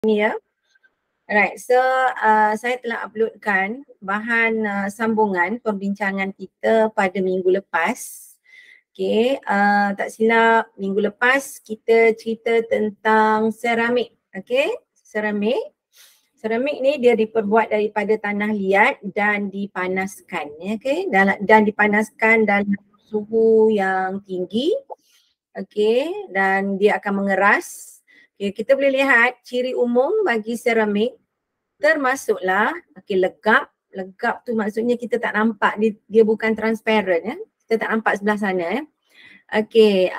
Ni ya. Alright, so saya telah uploadkan bahan sambungan perbincangan kita pada minggu lepas. Okay, tak silap minggu lepas kita cerita tentang seramik. Okay, seramik. Seramik ni dia diperbuat daripada tanah liat dan dipanaskan. Okay, dan dipanaskan dalam suhu yang tinggi. Okay, dan dia akan mengeras. Okay, kita boleh lihat ciri umum bagi seramik termasuklah legap. Legap tu maksudnya kita tak nampak, dia bukan transparent ya. Kita tak nampak sebelah sana ya. Okey,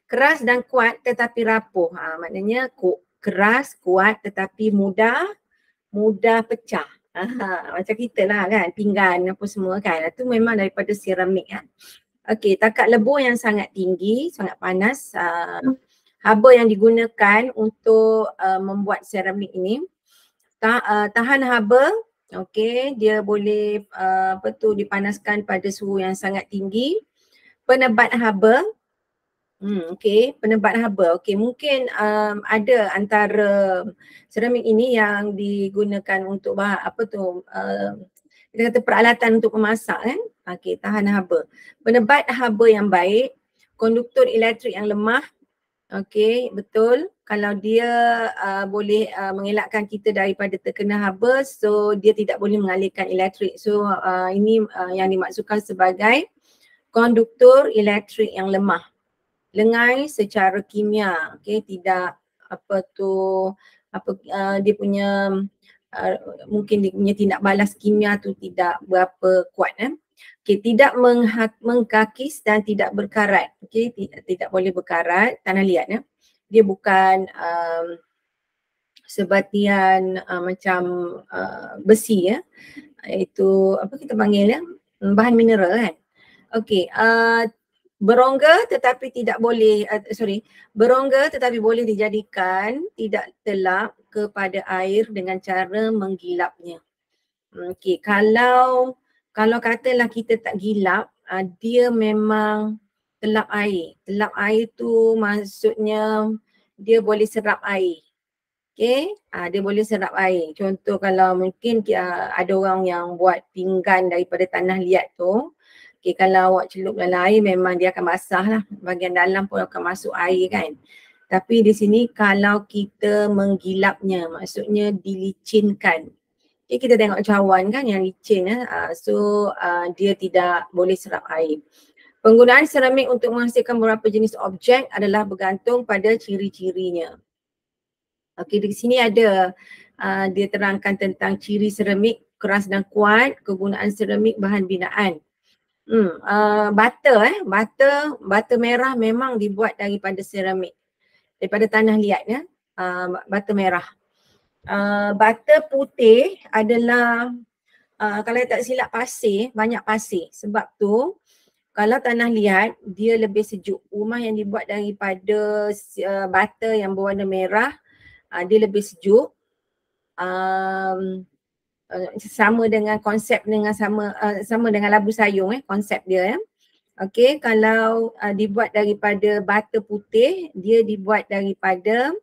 keras dan kuat tetapi rapuh. Maknanya keras, kuat tetapi mudah pecah. Macam kita lah kan, pinggan apa semua kan. Itu memang daripada seramik kan. Okey, takat lebur yang sangat tinggi, sangat panas. Haba yang digunakan untuk membuat seramik ini tahan haba, okey, dia boleh dipanaskan pada suhu yang sangat tinggi. Penebat haba, okey, penebat haba. Okey, mungkin ada antara seramik ini yang digunakan untuk kita kata peralatan untuk memasak kan. Okey, tahan haba. Penebat haba yang baik, konduktor elektrik yang lemah. Okey, betul. Kalau dia boleh mengelakkan kita daripada terkena haba, so dia tidak boleh mengalirkan elektrik. So ini yang dimaksudkan sebagai konduktor elektrik yang lemah. Lengai secara kimia, okey, tidak dia punya mungkin dia punya tindak balas kimia tu tidak berapa kuat Okay, tidak mengkakis dan tidak berkarat. Okay, tidak boleh berkarat, tanah liat ya. Dia bukan sebatian macam besi ya. Itu apa kita panggil ya, bahan mineral kan. Okay, berongga tetapi tidak boleh, berongga tetapi boleh dijadikan tidak telap kepada air dengan cara menggilapnya. Okay, kalau katalah kita tak gilap, dia memang telap air. Telap air tu maksudnya dia boleh serap air. Okay, dia boleh serap air. Contoh kalau mungkin ada orang yang buat pinggan daripada tanah liat tu, okay, kalau awak celup dalam air memang dia akan basah lah. Bahagian dalam pun akan masuk air kan. Tapi di sini kalau kita menggilapnya, maksudnya dilicinkan. Okay, kita tengok cawan kan yang licin dia tidak boleh serap air. Penggunaan seramik untuk menghasilkan beberapa jenis objek adalah bergantung pada ciri-cirinya. Okey, di sini ada dia terangkan tentang ciri seramik keras dan kuat, kegunaan seramik bahan binaan. Bata merah memang dibuat daripada seramik, daripada tanah liat ya, bata merah. Bata putih adalah kalau tak silap pasir, banyak pasir. Sebab tu kalau tanah liat dia lebih sejuk. Rumah yang dibuat daripada bata yang berwarna merah dia lebih sejuk. Sama dengan konsep sama dengan labu sayung konsep dia ya. Okey, kalau dibuat daripada bata putih, dia dibuat daripada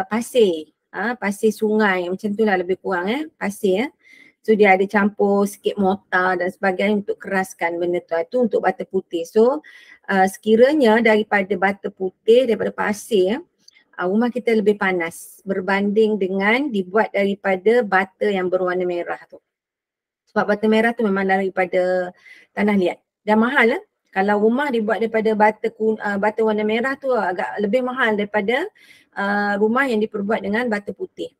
pasir. Pasir sungai macam tu lah lebih kurang pasir So dia ada campur sikit mortar dan sebagainya untuk keraskan benda tu. Itu untuk bata putih. So sekiranya daripada bata putih, daripada pasir, rumah kita lebih panas berbanding dengan dibuat daripada bata yang berwarna merah tu. Sebab bata merah tu memang daripada tanah liat. Dan mahal Kalau rumah dibuat daripada bata warna merah tu agak lebih mahal daripada rumah yang diperbuat dengan bata putih.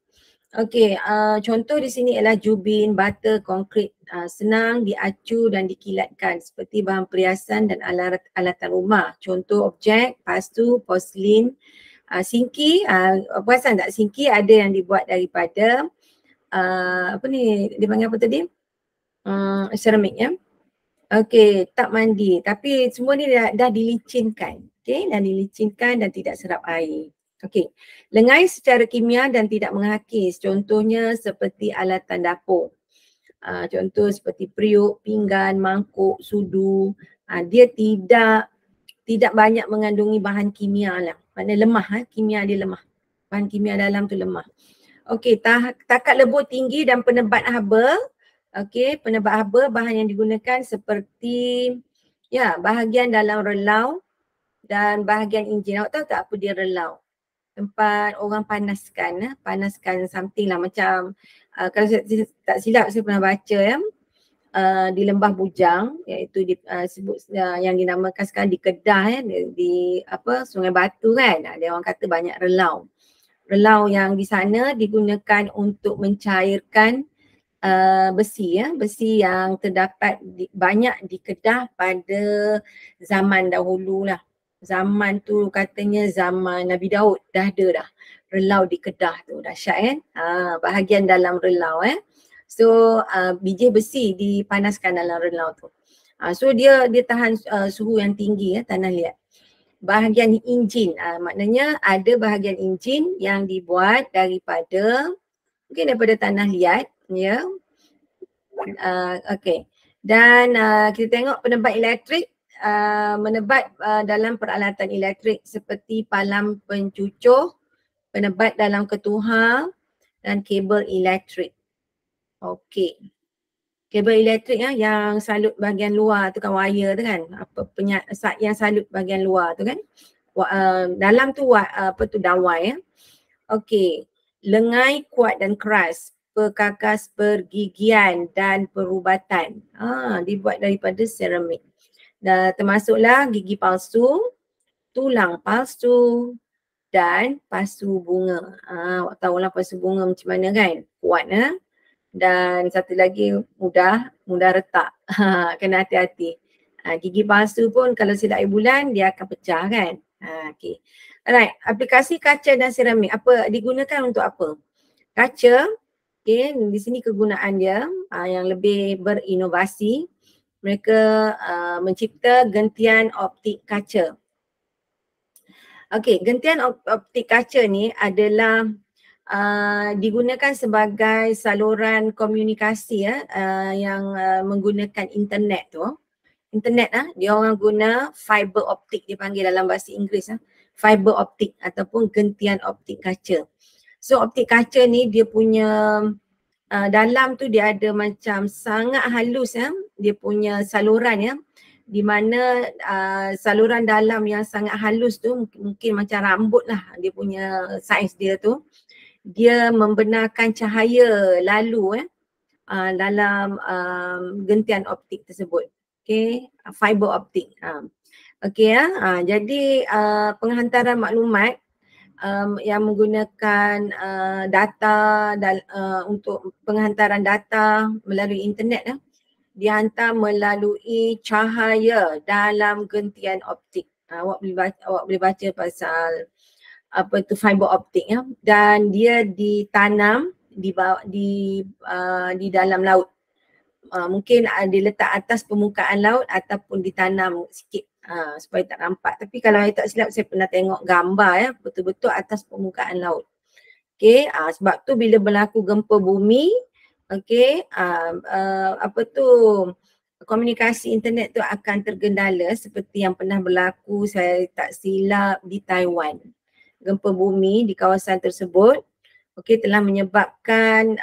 Okey, contoh di sini ialah jubin, bata, konkrit senang diacu dan dikilatkan seperti bahan perhiasan dan alatan rumah. Contoh objek, pastu, porselin, singki, perasan tak singki ada yang dibuat daripada dia panggil apa tadi? Seramik ya. Okey, tak mandi tapi semua ni dah dilicinkan. Okey, dah dilicinkan dan tidak serap air. Okey, lengai secara kimia dan tidak menghakis. Contohnya seperti alatan dapur. Contoh seperti periuk, pinggan, mangkuk, sudu. Dia tidak banyak mengandungi bahan kimia lah. Maknanya lemah, kimia dia lemah. bahan kimia dalam tu lemah. Okey, takat lebur tinggi dan penebat haba. Okey, penebat haba bahan yang digunakan seperti bahagian dalam relau dan bahagian enjin. Awak tahu tak apa dia relau? Tempat orang panaskan something lah macam kalau saya tak silap saya pernah baca di Lembah Bujang, iaitu disebut yang dinamakan sekarang di Kedah di Sungai Batu kan. Dia orang kata banyak relau. Relau yang di sana digunakan untuk mencairkan besi yang terdapat banyak di Kedah pada zaman dahulu lah. Zaman tu katanya zaman Nabi Daud dah ada relau di Kedah tu, dahsyat kan. Bahagian dalam relau so biji besi dipanaskan dalam relau tu. So dia tahan suhu yang tinggi tanah liat. Bahagian enjin, maknanya ada bahagian enjin yang dibuat daripada mungkin daripada tanah liat okey. Dan kita tengok penebat elektrik menebat dalam peralatan elektrik seperti palang pencucur, penebat dalam ketuhar dan kabel elektrik. Okey. Kabel elektrik yang salut bahagian luar tu kan, wire tu kan, yang salut bahagian luar tu kan. Dalam tu dawai Okey. Lengai kuat dan keras, perkakas pergigian dan perubatan. Dibuat daripada seramik. Dan termasuklah gigi palsu, tulang palsu dan pasu bunga. Awak tahulah pasu bunga macam mana kan? Kuat dan satu lagi mudah retak. Kena hati-hati. Gigi palsu pun kalau silap air bulan dia akan pecah kan? Okay. Alright, aplikasi kaca dan seramik apa digunakan untuk apa? Kaca, okay, di sini kegunaan dia yang lebih berinovasi. Mereka mencipta gentian optik kaca. Okey, gentian optik kaca ni adalah digunakan sebagai saluran komunikasi yang menggunakan internet tu. Internet dia orang guna fiber optik, dia panggil dalam bahasa Inggeris fiber optik ataupun gentian optik kaca. So optik kaca ni dia punya dalam tu dia ada macam sangat halus dia punya saluran di mana saluran dalam yang sangat halus tu mungkin macam rambut lah dia punya saiz dia tu. Dia membenarkan cahaya lalu dalam gentian optik tersebut. Okay, fiber optik. Okay jadi penghantaran maklumat yang menggunakan data untuk penghantaran data melalui internet dihantar melalui cahaya dalam gentian optik. Awak boleh baca pasal fiber optik dan dia ditanam di dalam laut. Mungkin diletak atas permukaan laut ataupun ditanam sikit supaya tak nampak. Tapi kalau saya tak silap saya pernah tengok gambar betul-betul atas permukaan laut. Okey, sebab tu bila berlaku gempa bumi, okey, komunikasi internet tu akan tergendala seperti yang pernah berlaku saya tak silap di Taiwan. Gempa bumi di kawasan tersebut telah menyebabkan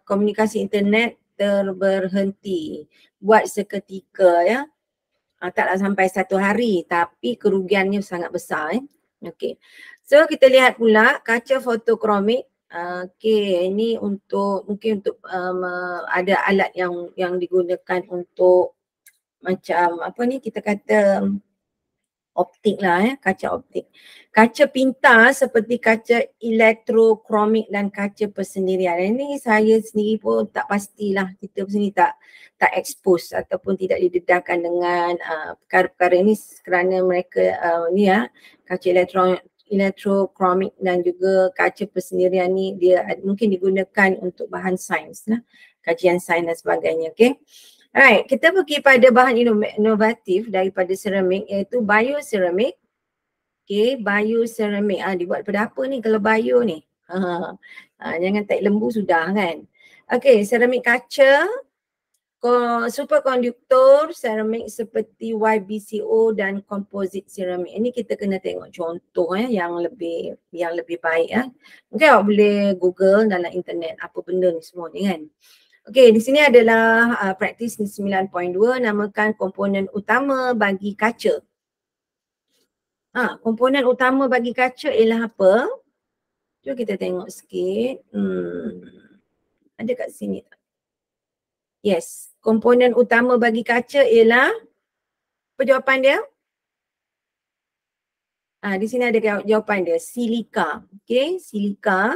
komunikasi internet terberhenti buat seketika taklah sampai 1 hari tapi kerugiannya sangat besar Okey. So kita lihat pula kaca fotokromik. Ini mungkin untuk ada alat yang digunakan untuk macam kita kata optik lah kaca optik. Kaca pintar seperti kaca elektrokromik dan kaca persendirian. Ini saya sendiri pun tak pastilah, kita sendiri tak expose ataupun tidak didedahkan dengan perkara-perkara ini kerana mereka kaca elektrokromik dan juga kaca persendirian ni dia mungkin digunakan untuk bahan sains kajian sains dan sebagainya. Okay. Alright, kita pergi pada bahan inovatif daripada seramik iaitu bioseramik. Okay, bioseramik. Dibuat daripada apa ni kalau bio ni? Jangan tak lembu sudah kan? Okay, seramik kaca Superkonduktor seramik seperti YBCO dan komposit seramik. Ini kita kena tengok contoh yang lebih baik . Mungkin awak boleh Google dalam internet apa benda ni semua ni kan. Okey, di sini adalah praktis 9.2, namakan komponen utama bagi kaca. Komponen utama bagi kaca ialah apa? Jom kita tengok sikit. Ada kat sini tak? Yes, komponen utama bagi kaca ialah, apa jawapan dia? Di sini ada jawapan dia, silika. Okey, silika,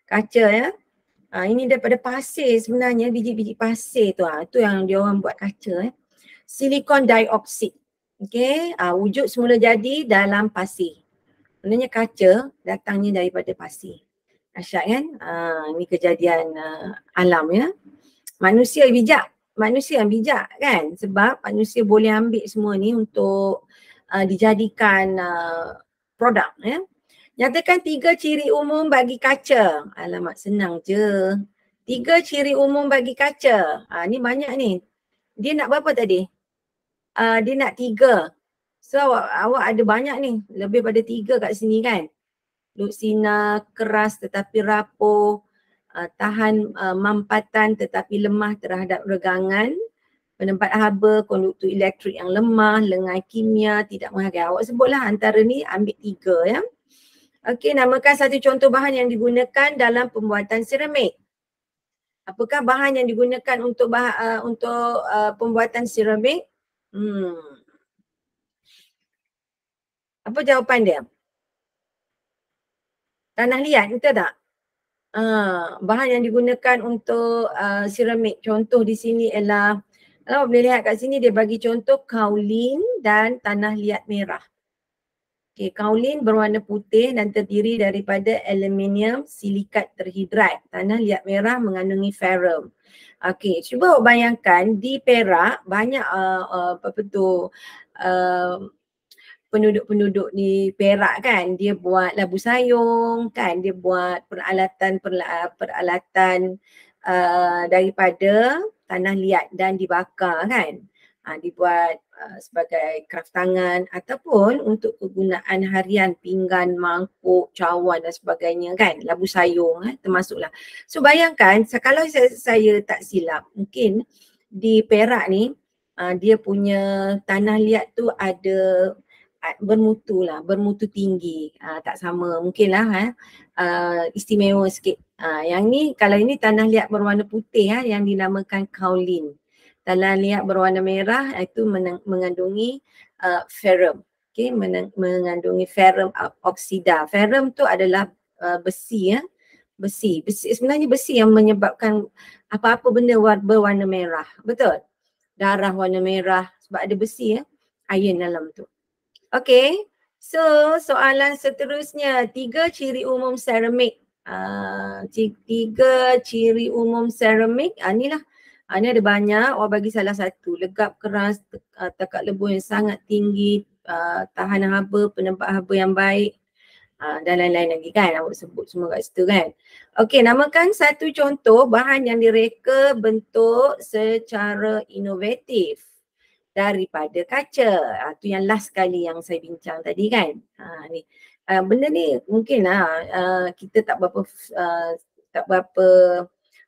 kaca ya. Ini daripada pasir sebenarnya, biji-biji pasir tu. Itu yang dia orang buat kaca. Silikon dioksida. Okey, wujud semula jadi dalam pasir. Sebenarnya kaca datangnya daripada pasir. Dahsyat kan? Ini kejadian alam ya. Manusia yang bijak kan, sebab manusia boleh ambil semua ni untuk dijadikan produk ya. Nyatakan 3 ciri umum bagi kaca. Alamak, senang je. 3 ciri umum bagi kaca. Ni banyak ni. Dia nak berapa tadi? Dia nak 3. So awak ada banyak ni, lebih pada 3 kat sini kan. Luksina, keras tetapi rapuh, tahan mampatan tetapi lemah terhadap regangan, penempat haba, konduktor elektrik yang lemah, lengan kimia, tidak menghargai. Awak sebutlah antara ni, ambil 3 ya. Okey, namakan satu contoh bahan yang digunakan dalam pembuatan seramik. Apakah bahan yang digunakan untuk pembuatan seramik? Apa jawapan dia? Tanah liat, betul tak? Bahan yang digunakan untuk seramik. Contoh di sini ialah, kalau boleh lihat kat sini dia bagi contoh kaolin dan tanah liat merah. Okay, kaolin berwarna putih dan terdiri daripada aluminium silikat terhidrat. Tanah liat merah mengandungi ferrum. Okay, cuba awak bayangkan di Perak banyak penduduk-penduduk di Perak kan, dia buat labu sayung kan, dia buat peralatan daripada tanah liat dan dibakar kan. Dibuat sebagai kraft tangan ataupun untuk kegunaan harian, pinggan, mangkuk, cawan dan sebagainya kan, labu sayung termasuklah. So bayangkan kalau saya tak silap, mungkin di Perak ni dia punya tanah liat tu ada bermutu tinggi, tak sama mungkin lah istimewa sikit. Yang ni, kalau ini tanah liat berwarna putih yang dinamakan kaolin. Tanah liat berwarna merah itu mengandungi ferrum. Okay, mengandungi ferrum oksida. Ferrum tu adalah besi ya. Besi sebenarnya besi yang menyebabkan apa-apa benda berwarna merah. Betul? Darah warna merah sebab ada besi iron dalam tu. Okay, so soalan seterusnya, 3 ciri umum seramik. 3 ciri umum seramik, inilah. Ini ada banyak, awak bagi salah satu. Legap, keras, tekak lebur yang sangat tinggi, tahan haba, penempat haba yang baik, dan lain-lain lagi kan, awak sebut semua kat situ kan. Okey, namakan satu contoh bahan yang direka bentuk secara inovatif daripada kaca. Tu yang last kali yang saya bincang tadi kan. Ni benda ni mungkin kita tak berapa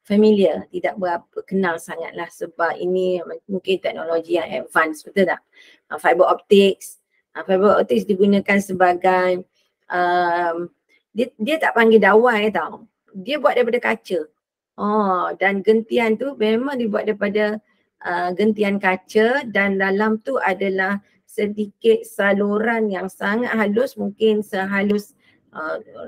familiar, tidak berapa kenal sangatlah sebab ini mungkin teknologi yang advance, betul tak? Fiber optics. Fiber optics digunakan sebagai dia tak panggil dawai tau. Dia buat daripada kaca. Dan gentian tu memang dibuat daripada gentian kaca dan dalam tu adalah sedikit saluran yang sangat halus, mungkin sehalus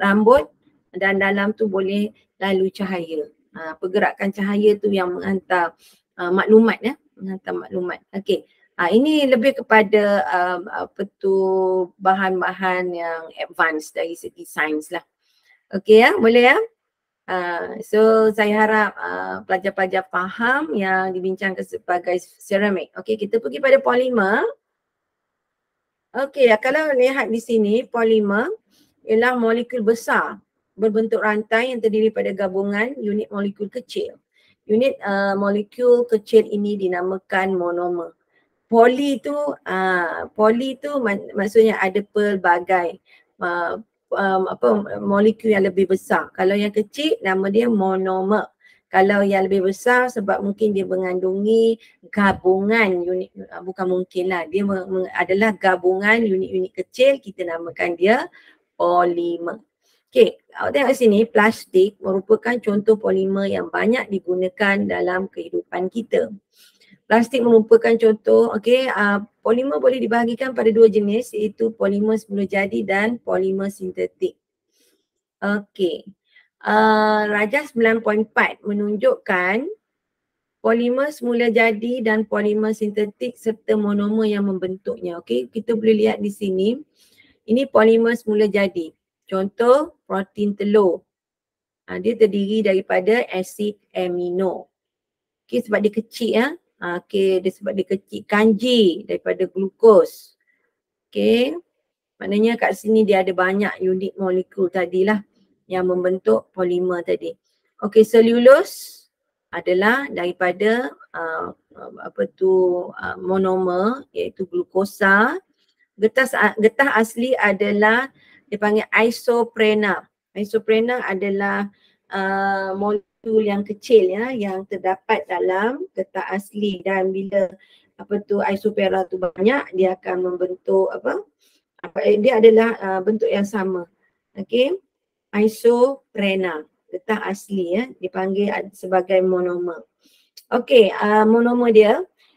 rambut, dan dalam tu boleh lalu cahaya. Pergerakan cahaya tu yang menghantar maklumat menghantar maklumat. Okey. Ini lebih kepada bahan-bahan yang advance dari segi sains lah. Okey boleh so saya harap pelajar-pelajar faham yang dibincangkan sebagai seramik. Okey, kita pergi pada polimer. Okey, kalau lihat di sini, polimer ialah molekul besar berbentuk rantai yang terdiri pada gabungan unit molekul kecil. Unit molekul kecil ini dinamakan monomer. Poli tu maksudnya ada pelbagai molekul yang lebih besar. Kalau yang kecil nama dia monomer. Kalau yang lebih besar sebab mungkin dia mengandungi gabungan unit, bukan mungkin lah, dia adalah gabungan unit-unit kecil, kita namakan dia polimer. Okey, awak tengok sini, plastik merupakan contoh polimer yang banyak digunakan dalam kehidupan kita. Plastik merupakan contoh, polimer boleh dibahagikan pada dua jenis, iaitu polimer semula jadi dan polimer sintetik. Okey, rajah 9.4 menunjukkan polimer semula jadi dan polimer sintetik serta monomer yang membentuknya. Okey, kita boleh lihat di sini, ini polimer semula jadi. Contoh, protein telur. Dia terdiri daripada asid amino. Okey, sebab dia kecil ya. Okey, sebab dia kecil. Kanji daripada glukos. Okey, maknanya kat sini dia ada banyak unit molekul tadilah yang membentuk polimer tadi. Okey, selulose adalah daripada monomer iaitu glukosa. Getah asli adalah dipanggil isoprena. Isoprena adalah molekul yang kecil ya yang terdapat dalam getah asli, dan bila isoprena tu banyak, dia akan membentuk dia adalah bentuk yang sama. Okey, isoprena, getah asli ya, dipanggil sebagai monomer. Okey, monomer dia.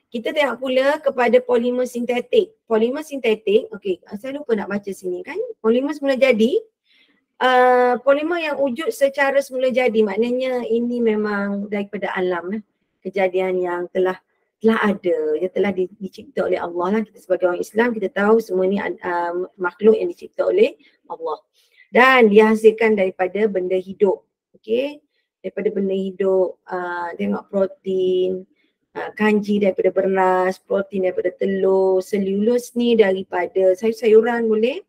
Kita tengok pula kepada polimer sintetik. Polimer sintetik, okey, saya lupa nak baca sini kan. Polimer semula jadi, polimer yang wujud secara semula jadi, maknanya ini memang daripada alam kejadian yang telah ada, yang telah dicipta oleh Allah lah. Kita sebagai orang Islam, kita tahu semua ni makhluk yang dicipta oleh Allah. Dan dihasilkan daripada benda hidup. Okey, daripada benda hidup, tengok protein, kanji daripada beras, protein daripada telur, selulose ni daripada sayur-sayuran boleh,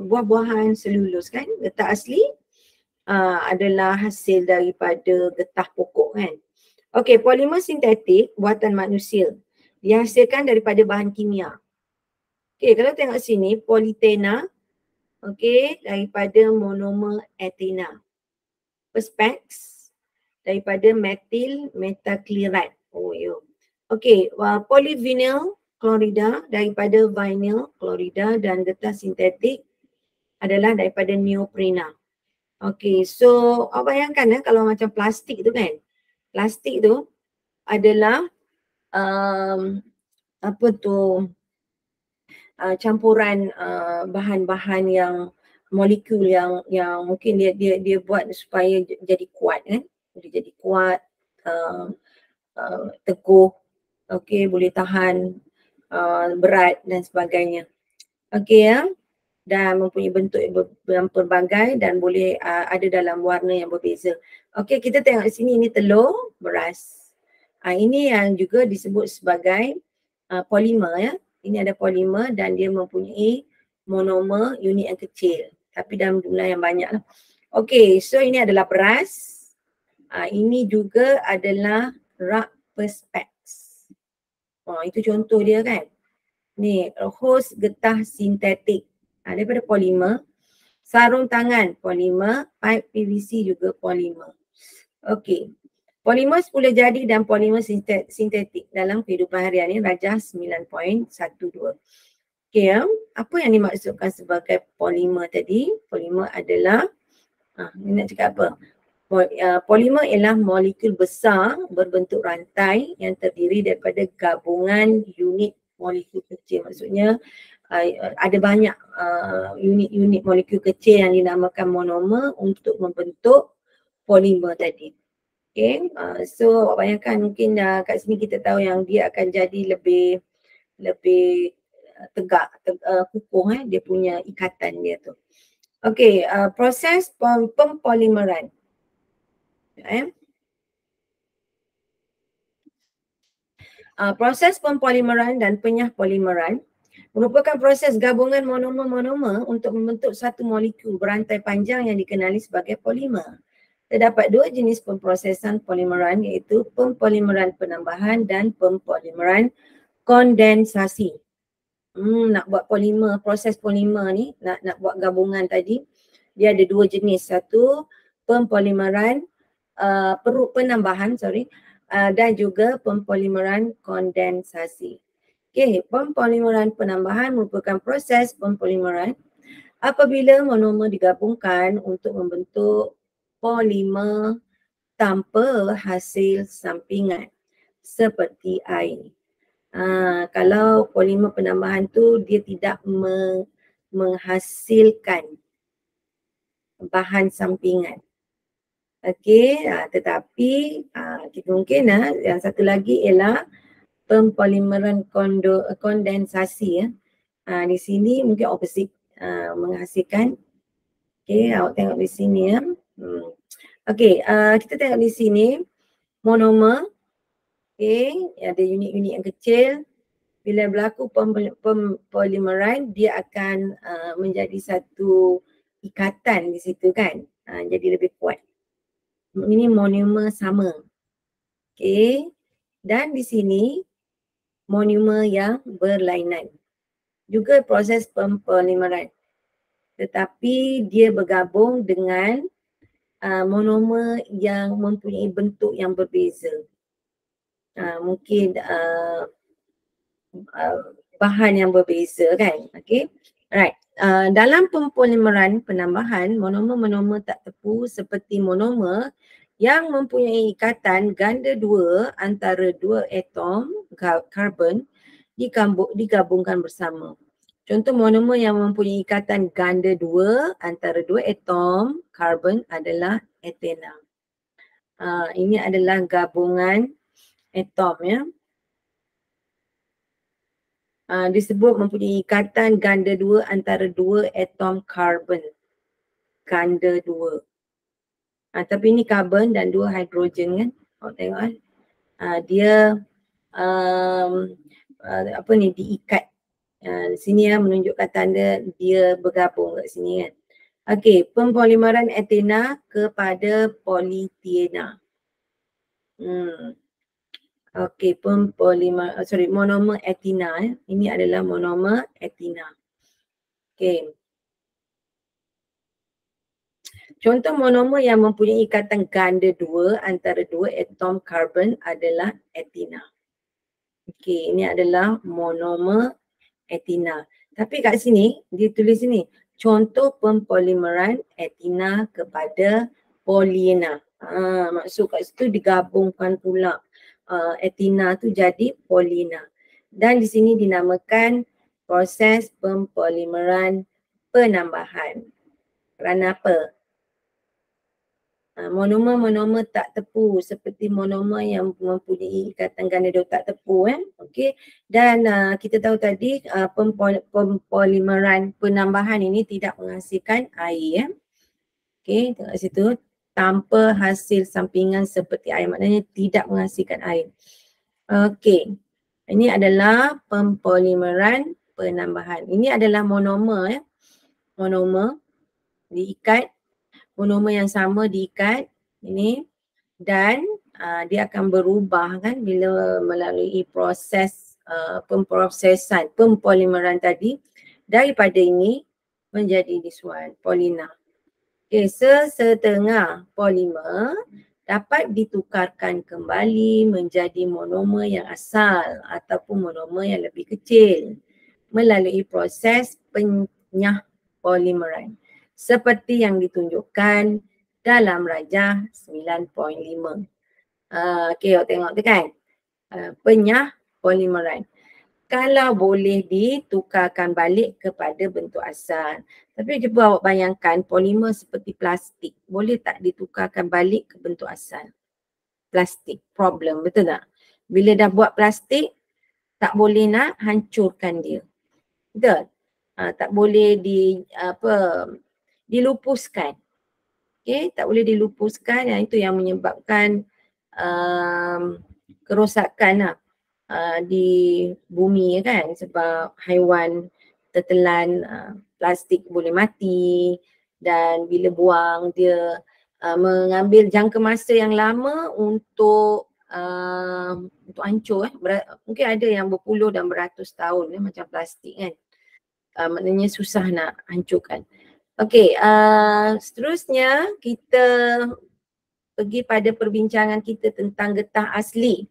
buah-buahan, selulose kan, getah asli adalah hasil daripada getah pokok kan. Okey, polimer sintetik buatan manusia dihasilkan daripada bahan kimia. Okey, kalau tengok sini, politena, okey, daripada monomer ethena. Perspex daripada metil metaklirat. Okey, polyvinyl klorida daripada vinyl klorida, dan getah sintetik adalah daripada neoprena. Okey, so awak bayangkan kalau macam plastik tu kan. Plastik tu adalah campuran bahan-bahan yang molekul yang mungkin dia buat supaya jadi kuat kan. Boleh jadi kuat, teguh, okey, boleh tahan berat dan sebagainya. Okey ya. Dan mempunyai bentuk yang pelbagai dan boleh ada dalam warna yang berbeza. Okey, kita tengok di sini, ini telur, beras. Ini yang juga disebut sebagai polimer ya. Ini ada polimer dan dia mempunyai monomer unit yang kecil tapi dalam jumlah yang banyak lah. Okey, so ini adalah beras. Ini juga adalah rak perspex. Itu contoh dia kan. Ni hos getah sintetik daripada polimer. Sarung tangan polimer, pipe PVC juga polimer. Okey. Polimer semula jadi dan polimer sintetik dalam kehidupan harian ini rajah 9.12. Okey ya. Apa yang dimaksudkan sebagai polimer tadi? Polimer adalah ni nak cakap apa? Polimer ialah molekul besar berbentuk rantai yang terdiri daripada gabungan unit molekul kecil. Maksudnya ada banyak unit-unit molekul kecil yang dinamakan monomer untuk membentuk polimer tadi. Okay, so bayangkan mungkin kat sini kita tahu yang dia akan jadi lebih tegak, kukuh dia punya ikatan dia tu. Okay, proses pempolimeran. Proses pempolimeran dan penyah-polimeran merupakan proses gabungan monomer-monomer untuk membentuk satu molekul berantai panjang yang dikenali sebagai polimer. Terdapat dua jenis pemprosesan polimeran iaitu pempolimeran penambahan dan pempolimeran kondensasi. Nak buat polimer, proses polimer ni, nak buat gabungan tadi, dia ada dua jenis. Satu pempolimeran penambahan dan juga pempolimeran kondensasi. Okey, pempolimeran penambahan merupakan proses pempolimeran apabila monomer digabungkan untuk membentuk polimer tanpa hasil sampingan seperti air. Kalau polimer penambahan tu dia tidak menghasilkan bahan sampingan. Okey, tetapi kita mungkin yang satu lagi ialah pempolimeran kondensasi. Di sini mungkin opposite menghasilkan. Okey, awak tengok di sini ya. Okey, kita tengok di sini monomer. Okey, ada unit-unit yang kecil. Bila berlaku pempolimeran, dia akan menjadi satu ikatan di situ kan. Jadi lebih kuat. Ini monomer sama. Okey. Dan di sini monomer yang berlainan. Juga proses pempolimeran. Tetapi dia bergabung dengan monomer yang mempunyai bentuk yang berbeza. Mungkin bahan yang berbeza kan. Okey. Alright. Dalam pempolimeran penambahan, monomer-monomer tak tepu seperti monomer yang mempunyai ikatan ganda dua antara dua atom karbon digabungkan bersama. Contoh monomer yang mempunyai ikatan ganda dua antara dua atom karbon adalah etena. Ini adalah gabungan atom ya. Disebut mempunyai ikatan ganda dua antara dua atom karbon. Ganda dua. Tapi ini karbon dan dua hidrogen kan. Awak tengok kan. Dia diikat. Di sini menunjukkan tanda dia bergabung kat sini kan. Okey, pempolimeran etena kepada politiena. Okey, monomer etena. Ini adalah monomer etena. Okey. Contoh monomer yang mempunyai ikatan ganda dua antara dua atom karbon adalah etena. Okey, ini adalah monomer etena. Tapi kat sini, dia tulis sini, contoh pempolimeran etena kepada poliena. Maksud kat situ digabungkan pula etena tu jadi poliena. Dan di sini dinamakan proses pempolimeran penambahan. Kerana apa? Monomer-monomer tak tepu seperti monomer yang mempunyai ikatan ganda dua tak tepu okey. Dan kita tahu tadi pempolimeran penambahan ini tidak menghasilkan air okey, tengok situ tanpa hasil sampingan seperti air, maknanya tidak menghasilkan air. Okey. Ini adalah pempolimeran penambahan. Ini adalah monomer monomer diikat. Monomer yang sama diikat ini dan dia akan berubah kan bila melalui proses pemprosesan pempolimeran tadi daripada ini menjadi this one polina. Okay, sesetengah polimer dapat ditukarkan kembali menjadi monomer yang asal ataupun monomer yang lebih kecil melalui proses penyah polimeran. Seperti yang ditunjukkan dalam rajah 9.5. Okey, awak tengok tu kan. Penyah polimeran. Kalau boleh ditukarkan balik kepada bentuk asal. Tapi cuba awak bayangkan polimer seperti plastik. Boleh tak ditukarkan balik ke bentuk asal? Plastik, problem, betul tak? Bila dah buat plastik, tak boleh nak hancurkan dia. Betul? Tak boleh dilupuskan. Okay, tak boleh dilupuskan, itu yang menyebabkan kerosakan di bumi kan, sebab haiwan tertelan plastik boleh mati dan bila buang dia mengambil jangka masa yang lama untuk hancur. Mungkin ada yang berpuluh dan beratus tahun macam plastik kan. Maknanya susah nak hancurkan. Okey, seterusnya kita pergi pada perbincangan kita tentang getah asli.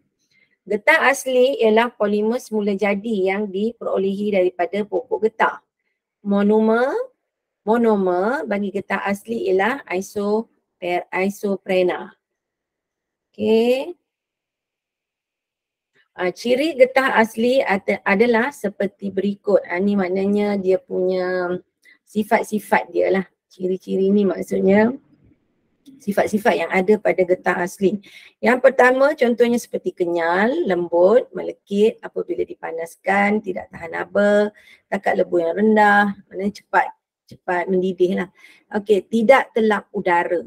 Getah asli ialah polimer semula jadi yang diperolehi daripada pokok getah. Monomer bagi getah asli ialah isoprena. Okey. Ciri getah asli adalah seperti berikut. Ini maknanya dia punya sifat-sifat dia lah. Ciri-ciri ni maksudnya sifat-sifat yang ada pada getah asli. Yang pertama contohnya seperti kenyal, lembut, melekit apabila dipanaskan, tidak tahan haba, takat lebu yang rendah, maknanya cepat mendidih lah. Okey, tidak telap udara.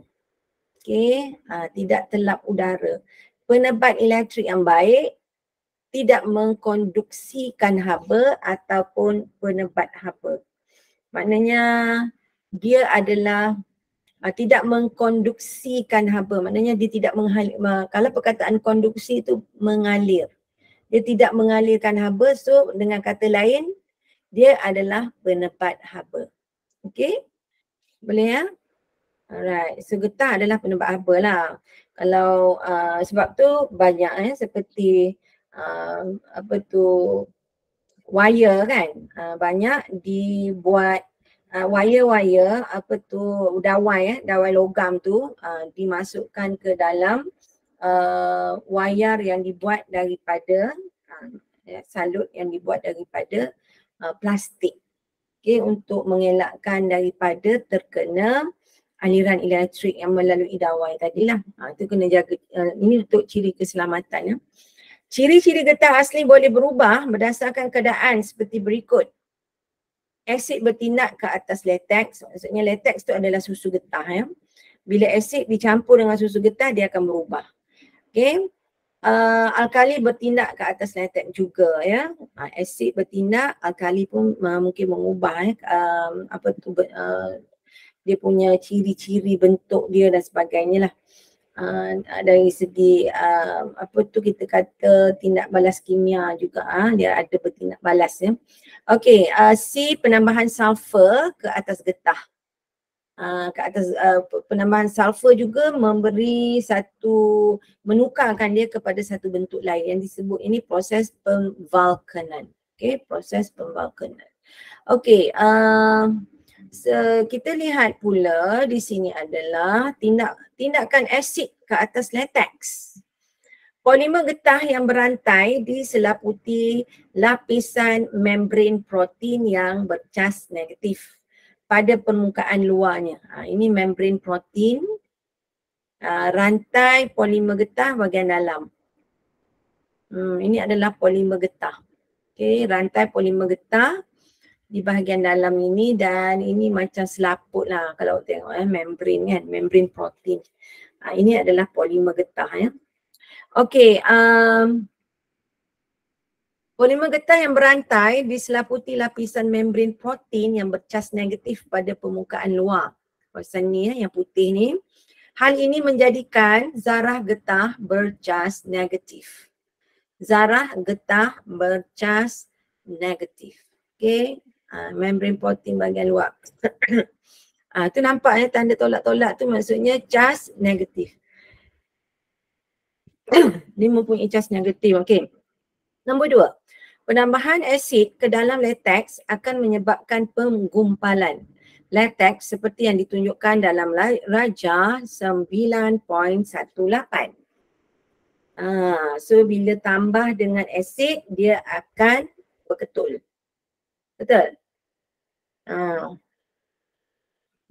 Okey, tidak telap udara. Penebat elektrik yang baik, tidak mengkonduksikan haba ataupun penebat haba. Maknanya dia adalah tidak mengkonduksikan haba. Maknanya dia tidak mengalir. Kalau perkataan konduksi itu mengalir. Dia tidak mengalirkan haba. So dengan kata lain, dia adalah penebat haba. Okey? Boleh ya? Alright. So getah adalah penebat haba lah. Kalau sebab tu banyak seperti wire kan. Banyak dibuat wire-wire dawai logam tu dimasukkan ke dalam wayar yang dibuat daripada salut yang dibuat daripada plastik. Okay, untuk mengelakkan daripada terkena aliran elektrik yang melalui dawai tadilah. Itu kena jaga. Ini untuk ciri keselamatan ya. Ciri-ciri getah asli boleh berubah berdasarkan keadaan seperti berikut. Asid bertindak ke atas latex. Maksudnya latex tu adalah susu getah ya. Bila asid dicampur dengan susu getah dia akan berubah. Okey. Alkali bertindak ke atas latex juga ya. Asid bertindak, alkali pun mungkin mengubah dia punya ciri-ciri bentuk dia dan sebagainya lah. Dari segi kita kata tindak balas kimia juga dia ada bertindak balas ya. Okey, C penambahan sulfur ke atas getah. Penambahan sulfur juga menukarkan dia kepada satu bentuk lain yang disebut ini proses pemvulkanan. Okey, proses pemvulkanan. Okey, kita lihat pula di sini adalah tindakan asid ke atas latex. Polimer getah yang berantai diselaputi lapisan membran protein yang bercas negatif pada permukaan luarnya. Ini membran protein, rantai polimer getah bahagian dalam. Ini adalah polimer getah. Okey, rantai polimer getah di bahagian dalam ini dan ini macam selaput lah kalau tengok membran kan, membran protein. Ini adalah polimer getah ya. Okey, polimer getah yang berantai diselaputi lapisan membran protein yang bercas negatif pada permukaan luar. Kawasan ni yang putih ni. Hal ini menjadikan zarah getah bercas negatif. Zarah getah bercas negatif. Okey. Membran protein bahagian luar. Tu nampak tanda tolak-tolak tu maksudnya cas negatif. Dia mempunyai cas negatif. Okey. Nombor 2. Penambahan asid ke dalam latex akan menyebabkan penggumpalan latex seperti yang ditunjukkan dalam Rajah 9.18. So bila tambah dengan asid dia akan berketul. Betul?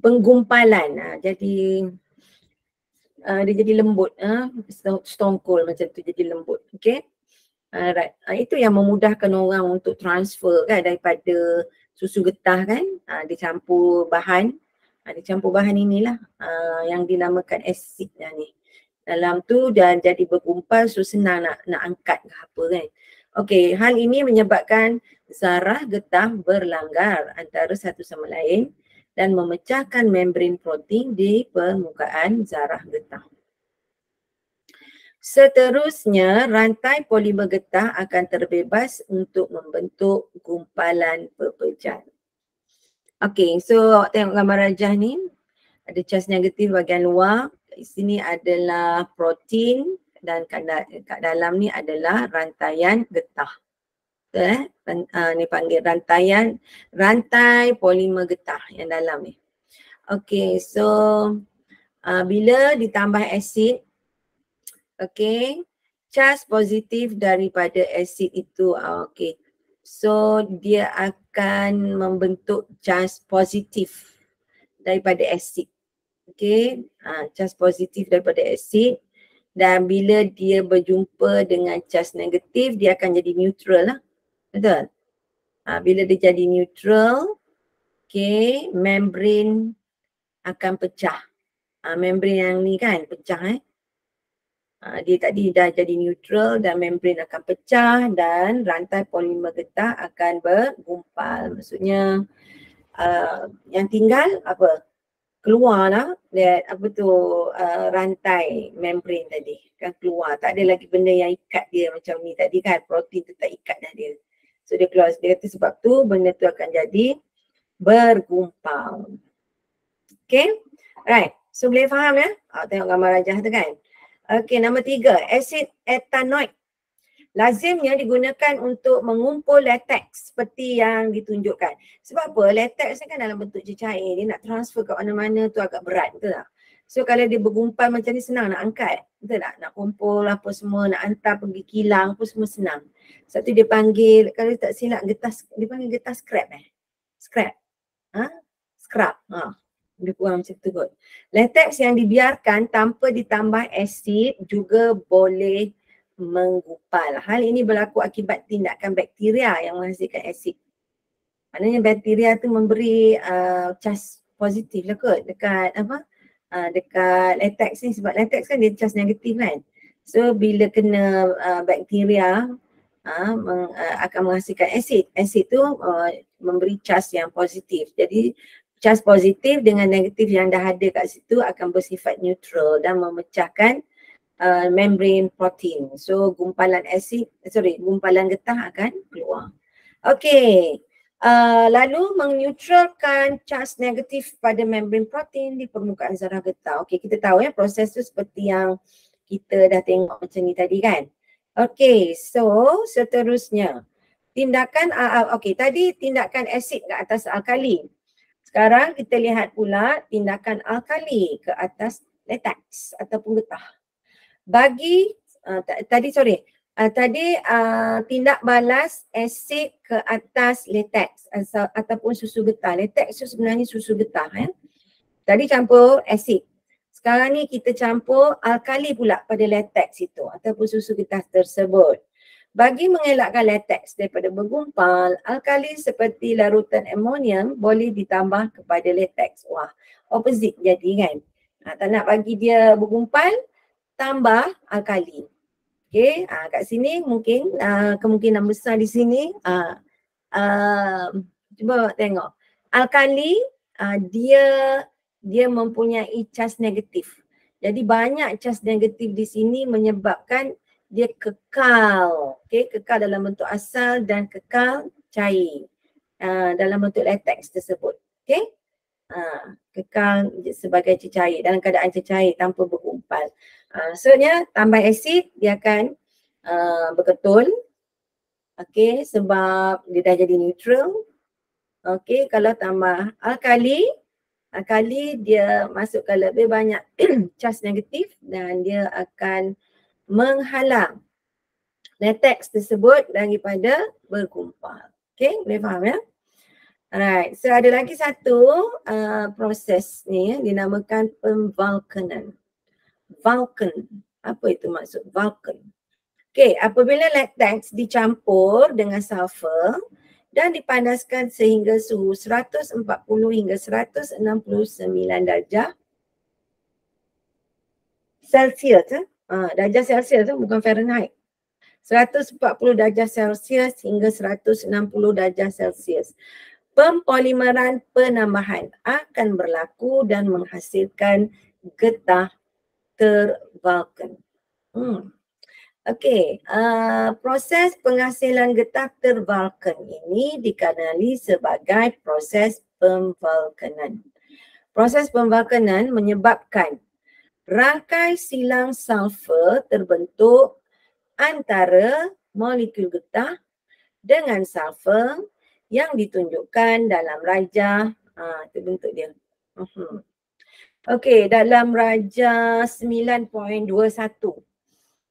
Penggumpalan. Jadi dia jadi lembut. Stone cold macam tu jadi lembut. Okay? Right. Itu yang memudahkan orang untuk transfer kan daripada susu getah kan. Dicampur bahan. Dicampur bahan inilah yang dinamakan asid ni. Dalam tu dan jadi bergumpal so senang nak angkat ke apa kan. Okey, hal ini menyebabkan zarah getah berlanggar antara satu sama lain dan memecahkan membran protein di permukaan zarah getah. Seterusnya, rantai polimer getah akan terbebas untuk membentuk gumpalan pepejat. Okey, so tengok gambar rajah ni. Ada cas negatif bahagian luar. Di sini adalah protein dan kat dalam ni adalah rantaian getah. Ni panggil rantai polimer getah yang dalam ni. Okey, so bila ditambah asid, okey, cas positif daripada asid itu, okey. So dia akan membentuk cas positif daripada asid. Okey, cas positif daripada asid, dan bila dia berjumpa dengan cas negatif, dia akan jadi neutral lah. Betul? Bila dia jadi neutral, okey, membran akan pecah. Membran yang ni kan pecah dia tadi dah jadi neutral dan membran akan pecah dan rantai polimer getah akan bergumpal. Maksudnya yang tinggal apa? Keluarlah rantai membran tadi kan keluar. Tak ada lagi benda yang ikat dia macam ni tadi kan, protein tu tak ikat dah dia. So dia keluar. Dia kata sebab tu benda tu akan jadi bergumpal. Okay, right. So boleh faham ya? Tengok gambar rajah tu kan. Okay, nombor 3, asid ethanoik. Lazimnya digunakan untuk mengumpul latex seperti yang ditunjukkan. Sebab apa? Latex ni kan dalam bentuk cecair. Dia nak transfer kat mana-mana tu agak berat, betul tak? So kalau dia bergumpal macam ni senang nak angkat. Betul tak? Nak kumpul apa semua, nak hantar pergi kilang apa semua senang. Sebab tu dia panggil, kalau tak silap getah, dia panggil getah scrap Scrap. Scrap. Lebih kurang macam tu kot. Latex yang dibiarkan tanpa ditambah asid juga boleh menggumpal. Hal ini berlaku akibat tindakan bakteria yang menghasilkan asid. Maknanya bakteria tu memberi cas positif lah kot dekat dekat latex ni, sebab latex kan dia cas negatif kan. So bila kena bakteria akan menghasilkan asid. Asid tu memberi cas yang positif. Jadi cas positif dengan negatif yang dah ada kat situ akan bersifat neutral dan memecahkan membran protein. So gumpalan getah akan keluar. Okey. Lalu mengneutralkan cas negatif pada membran protein di permukaan zarah getah. Okey, kita tahu ya proses tu seperti yang kita dah tengok macam ni tadi kan. Okey, so seterusnya tindakan tadi tindakan asid ke atas alkali. Sekarang kita lihat pula tindakan alkali ke atas latex ataupun getah. Tindak balas asid ke atas latex ataupun susu getah. Latex tu sebenarnya susu getah Tadi campur asid. Sekarang ni kita campur alkali pula pada latex itu ataupun susu getah tersebut. Bagi mengelakkan latex daripada bergumpal, alkali seperti larutan amonium boleh ditambah kepada latex. Wah, opposite jadi kan. Tak nak bagi dia bergumpal, tambah alkali. Okey, kat sini mungkin kemungkinan besar di sini cuba tengok. Alkali dia mempunyai cas negatif. Jadi banyak cas negatif di sini menyebabkan dia kekal, kekal dalam bentuk asal dan kekal cair dalam bentuk latex tersebut. Kekal sebagai cecair, dalam keadaan cecair tanpa bergumpal. Maksudnya tambah asid dia akan berketul. Sebab dia dah jadi neutral. Kalau tambah alkali dia masukkan lebih banyak cas negatif dan dia akan menghalang latex tersebut daripada bergumpal. Boleh faham ya? Alright, so ada lagi satu proses ni dinamakan pemvulkanan. Vulcan, apa itu maksud vulcan? Apabila latex dicampur dengan sulfur dan dipanaskan sehingga suhu 140 hingga 169 darjah Celsius. Darjah Celsius tu bukan Fahrenheit. 140 darjah Celsius hingga 160 darjah Celsius. Pempolimeran penambahan akan berlaku dan menghasilkan getah tervulkan. Okey, proses penghasilan getah tervulkan ini dikenali sebagai proses pemvulkanan. Proses pemvulkanan menyebabkan rangkai silang sulfur terbentuk antara molekul getah dengan sulfur yang ditunjukkan dalam rajah. Itu bentuk dia. Okey, dalam rajah 9.21.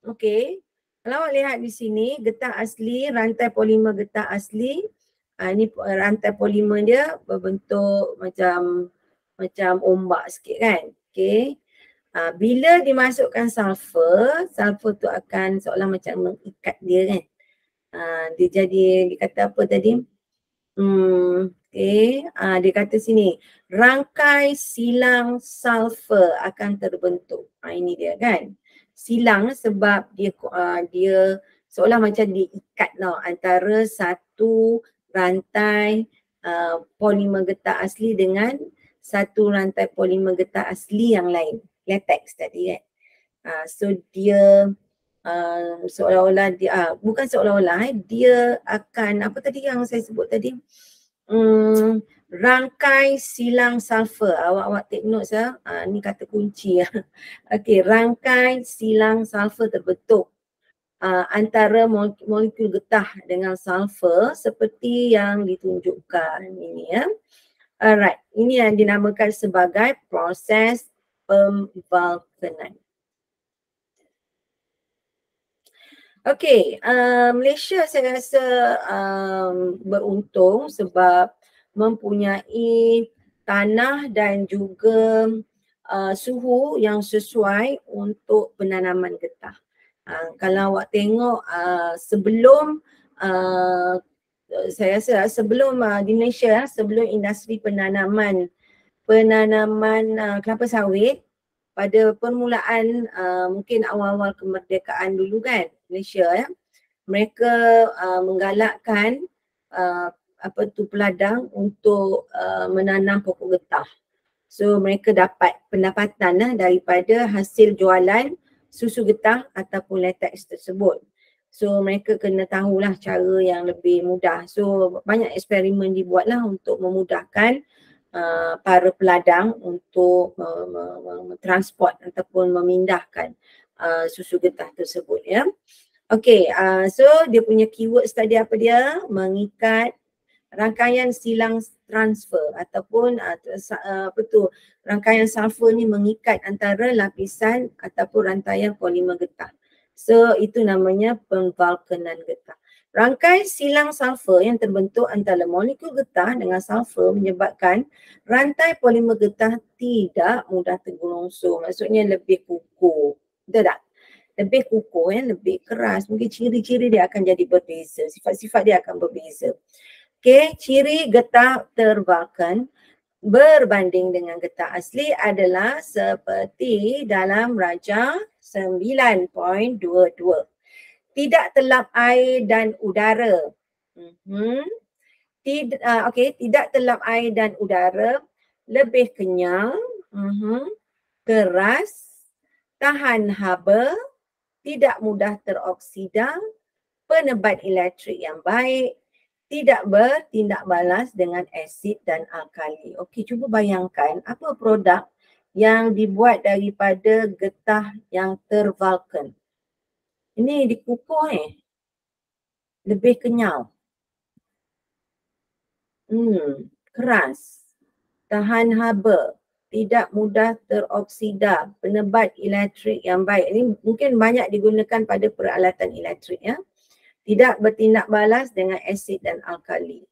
Okey, kalau awak lihat di sini getah asli, rantai polimer getah asli, ini rantai polimer dia berbentuk macam ombak sikit kan. Okey. Bila dimasukkan sulfur, sulfur tu akan seolah macam mengikat dia kan. Dia jadi, dia kata apa tadi? Okey, dia kata sini, rangkai silang sulfur akan terbentuk. Ini dia kan. Silang sebab dia seolah macam diikat tau antara satu rantai polimer getah asli dengan satu rantai polimer getah asli yang lain, latex tadi kan. So dia seolah-olah dia bukan seolah-olah dia akan apa tadi yang saya sebut tadi, rangkai silang sulfur. Awak take notes ya. Ni kata kunci ya. Okey, rangkai silang sulfur terbentuk antara molekul getah dengan sulfur seperti yang ditunjukkan ini ya. Alright, ini yang dinamakan sebagai proses pemvulkanan. Okey, Malaysia saya rasa beruntung sebab mempunyai tanah dan juga suhu yang sesuai untuk penanaman getah. Kalau awak tengok sebelum saya rasa sebelum di Malaysia, sebelum industri penanaman kelapa sawit, pada permulaan mungkin awal-awal kemerdekaan dulu kan Malaysia ya, mereka menggalakkan peladang untuk menanam pokok getah. So mereka dapat pendapatan daripada hasil jualan susu getah ataupun latex tersebut. So mereka kena tahulah cara yang lebih mudah. So banyak eksperimen dibuatlah untuk memudahkan para peladang untuk transport ataupun memindahkan susu getah tersebut ya. Okey, so dia punya keywords tadi apa dia? Mengikat rangkaian silang transfer ataupun rangkaian sulfur ni mengikat antara lapisan ataupun rantaian polimer getah. So itu namanya pemvulkanan getah. Rangkai silang sulfur yang terbentuk antara molekul getah dengan sulfur menyebabkan rantai polimer getah tidak mudah tergulung. So maksudnya lebih kukuh. Betul tak? Lebih kukuh lebih keras. Mungkin ciri-ciri dia akan jadi berbeza. Sifat-sifat dia akan berbeza. Okey, ciri getah tervulkan berbanding dengan getah asli adalah seperti dalam rajah 9.22. Tidak terlap air dan udara. Tidak terlap air dan udara, lebih kenyal, keras, tahan haba, tidak mudah teroksida, penebat elektrik yang baik, tidak bertindak balas dengan asid dan alkali. Okey, cuba bayangkan apa produk yang dibuat daripada getah yang tervulkan. Ini dikukuh lebih kenyal. Keras, tahan haba, tidak mudah teroksida, penebat elektrik yang baik. Ini mungkin banyak digunakan pada peralatan elektrik ya. Tidak bertindak balas dengan asid dan alkali.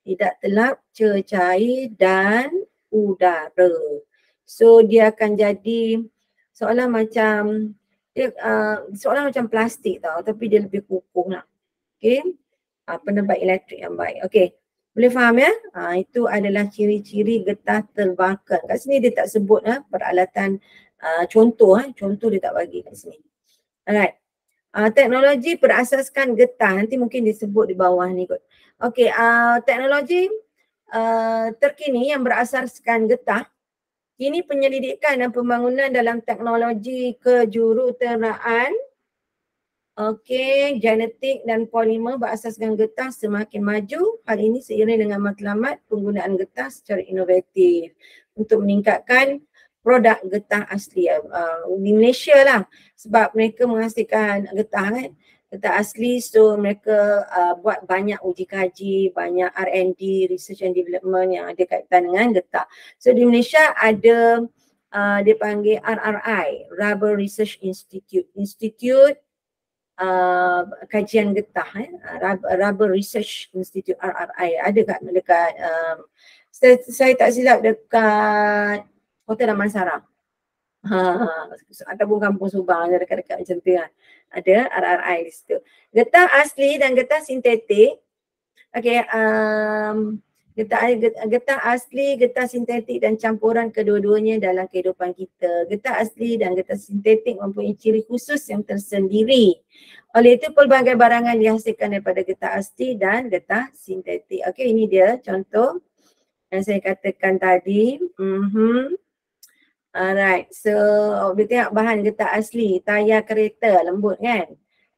Tidak terlap cecair dan udara. So dia akan jadi seolah macam plastik tau, tapi dia lebih kukuh lah. Okey. Penebat elektrik yang baik. Okey. Boleh faham ya? Itu adalah ciri-ciri getah tervulkan. Kat sini dia tak sebut peralatan contoh. Contoh dia tak bagi kat sini. Alright. Teknologi berasaskan getah, nanti mungkin disebut di bawah ni kot. Okey, teknologi terkini yang berasaskan getah. Kini penyelidikan dan pembangunan dalam teknologi kejuruteraan, genetik dan polimer berasaskan getah semakin maju. Hal ini seiring dengan matlamat penggunaan getah secara inovatif untuk meningkatkan produk getah asli di Malaysia lah, sebab mereka menghasilkan getah getah asli, so mereka buat banyak uji kaji, banyak R&D, research and development yang ada kaitan dengan getah. So di Malaysia ada dia panggil RRI, Rubber Research Institute, kajian getah, Rubber Research Institute RRI, ada dekat saya tak silap dekat Kota Damansara. Ataupun Kampung Subang, dekat-dekat macam tu kan. Ada RRI di situ. Getah asli dan getah sintetik. Getah asli, getah sintetik dan campuran kedua-duanya dalam kehidupan kita. Getah asli dan getah sintetik mempunyai ciri khusus yang tersendiri. Oleh itu pelbagai barangan dihasilkan daripada getah asli dan getah sintetik. Okey, ini dia contoh yang saya katakan tadi. Alright, so boleh tengok bahan getah asli, tayar kereta lembut kan,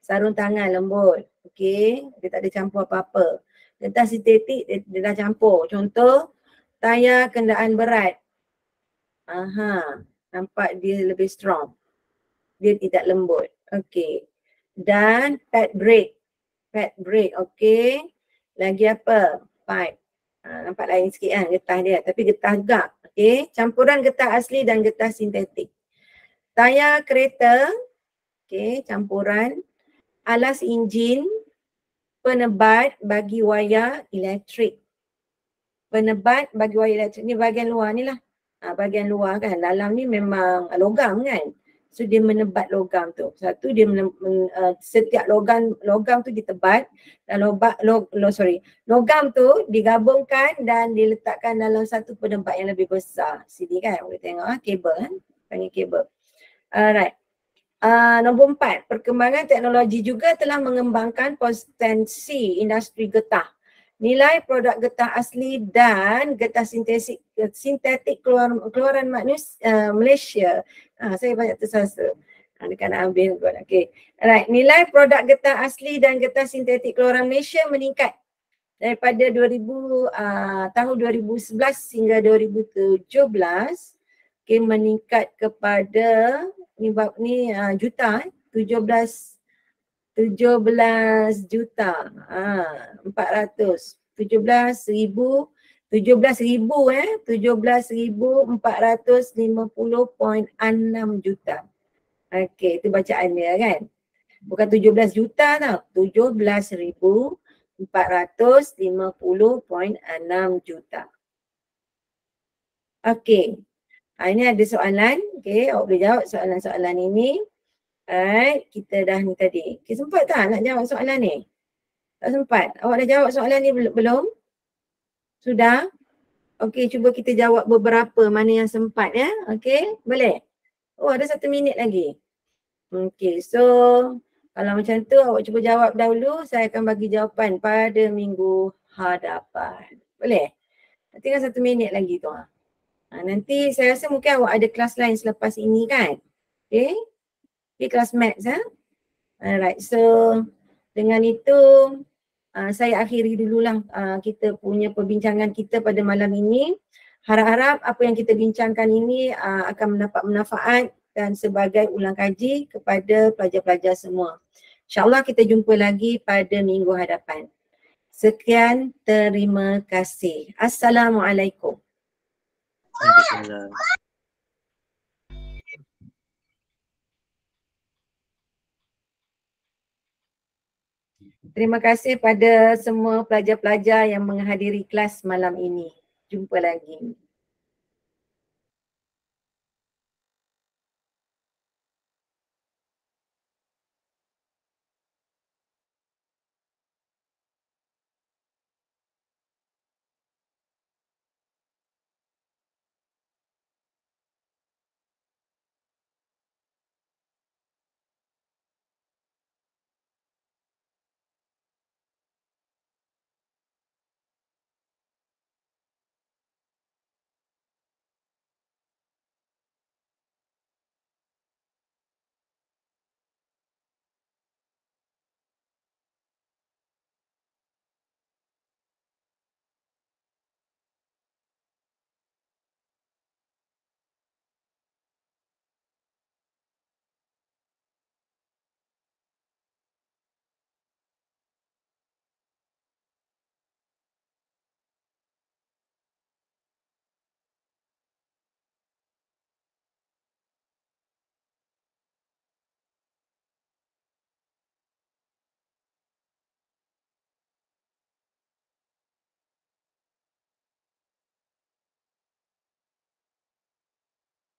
sarung tangan lembut, okey, dia tak ada campur apa-apa. Getah sintetik dia dah campur, contoh tayar kenderaan berat, nampak dia lebih strong, dia tidak lembut, okey. Dan pad brake, okey. Lagi apa? Pipe, nampak lain sikit kan getah dia, tapi getah gak. Okay, campuran getah asli dan getah sintetik. Tayar kereta, okay, campuran. Alas enjin, penebat bagi wayar elektrik. Penebat bagi wayar elektrik, ni bahagian luar ni lah. Bahagian luar kan, dalam ni memang logam kan. So dia menebat logam tu. Satu dia setiap logam tu ditebat dan logam tu digabungkan dan diletakkan dalam satu penebat yang lebih besar. Sini kan boleh tengok kabel kan, panggil kabel. Alright. Nombor 4, perkembangan teknologi juga telah mengembangkan potensi industri getah. Nilai produk getah asli dan getah sintetik keluaran Malaysia. Saya banyak tersasa. Dekat nak ambil kot. Okay. Alright. Nilai produk getah asli dan getah sintetik keluaran Malaysia meningkat daripada tahun 2011 hingga 2017. Okay, meningkat kepada juta, 17 juta 400, 17,450.6 juta. Okey, itu bacaan dia kan. Bukan 17 juta tau, 17,450.6 juta. Okey. Ini ada soalan. Okey, awak boleh jawab soalan-soalan ini. Alright, kita dah ni tadi. Okay, sempat tak nak jawab soalan ni? Tak sempat. Awak dah jawab soalan ni belum? Sudah? Okey, cuba kita jawab beberapa mana yang sempat ya. Okey, boleh? Oh, ada 1 minit lagi. Okey, so kalau macam tu awak cuba jawab dahulu. Saya akan bagi jawapan pada minggu hadapan. Boleh? Tinggal 1 minit lagi tu. Nanti saya rasa mungkin awak ada kelas lain selepas ini kan? Okey? Kelas maths Alright, so dengan itu saya akhiri dululah kita punya perbincangan kita pada malam ini. Harap-harap apa yang kita bincangkan ini akan mendapat manfaat dan sebagai ulang kaji kepada pelajar-pelajar semua. InsyaAllah kita jumpa lagi pada minggu hadapan. Sekian, terima kasih. Assalamualaikum. Terima kasih pada semua pelajar-pelajar yang menghadiri kelas malam ini. Jumpa lagi.